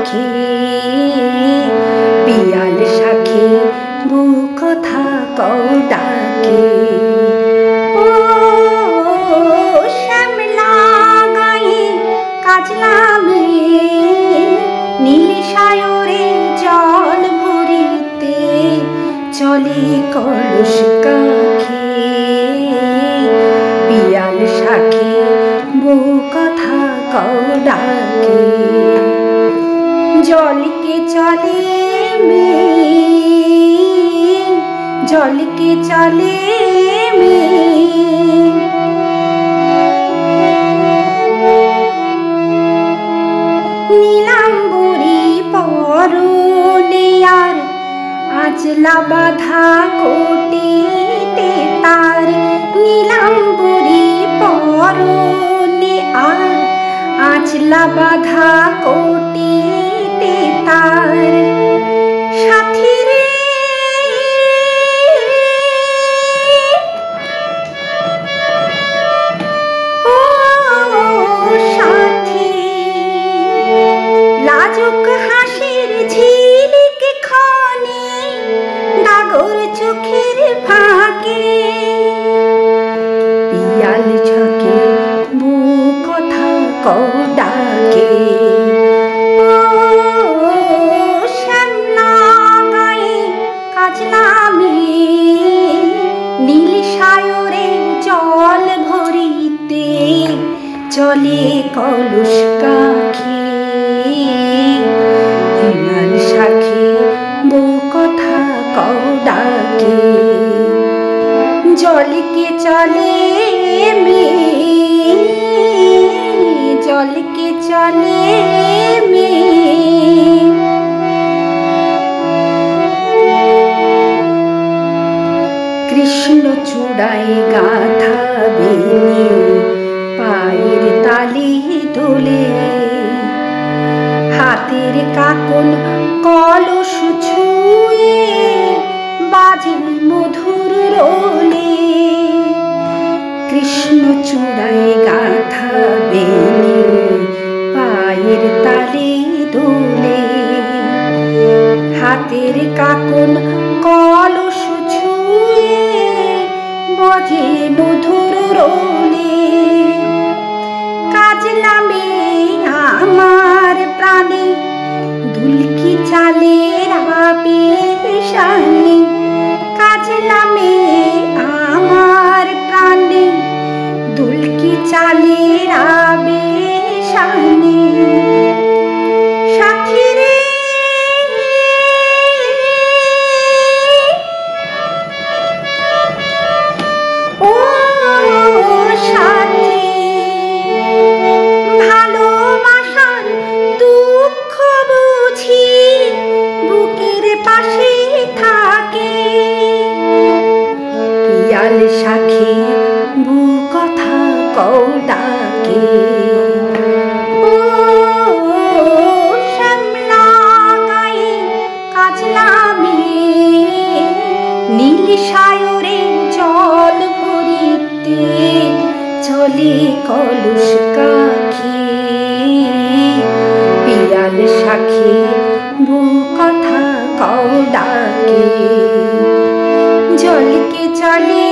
সাক্ষী পিয়াল সাক্ষী বুক কথা কও ডাকে ও শ্যামলা গায়ে কাজলা মেয়ে নীল সায়রে জল ভরিতে চলে কলস কাখে পিয়াল সাক্ষী বুক কথা কও ডাকে জলকে চলে মেয়ে জলকে চলে মেয়ে নীলাম্বরী পরনে আর আঁচলা বাঁধা কোটিতে তার নীলাম্বরী পরনে আর আঁচলা বাঁধা কোটিতে তার সাথী রে ও সাথী লাজুক হাসির ঝিলিক ক্ষণে ডাগর চোখের ফাঁকে পিয়াল ছকে বুক কথা কও ডাকে ও শ্যামলা গায়ে কাজলা মেয়ে নীল সায়রে জল ভরিতে চলে কলস কাখে পিয়াল সাক্ষী বুক কথা কও ডাকে জলকে চলে মেয়ে জলকে চলে মেয়ে কৃষ্ণ চূড়ায় গাথা বেনি পায়ের তালি দোলে হাতের কাকন কলস ছুঁয়ে বাজে মধুর রোলে কৃষ্ণ চূড়ায় গাথা বেনি পায়ের তালে দোলে হাতের কাকন কলস ছুঁয়ে বাজে মধুর রোলে কাজলা মেয়ে আমার প্রাণে দুলকি চালের আবেশানে কাজলা মেয়ে আমার প্রাণে দুলকি চালের আবেশানে সাথী রে ও সাথী ভালোবাসার দুঃখ বুঝি বুকের পাশে থাকে পিয়াল সাক্ষী বুক কথা কও ডাকে ও শ্যামলা গায়ে কাজলা মেয়ে নীল সায়রে জল ভরিতে চলে কলস কাখে পিয়াল সাক্ষী বুক কথা কও ডাকে জলকে চলে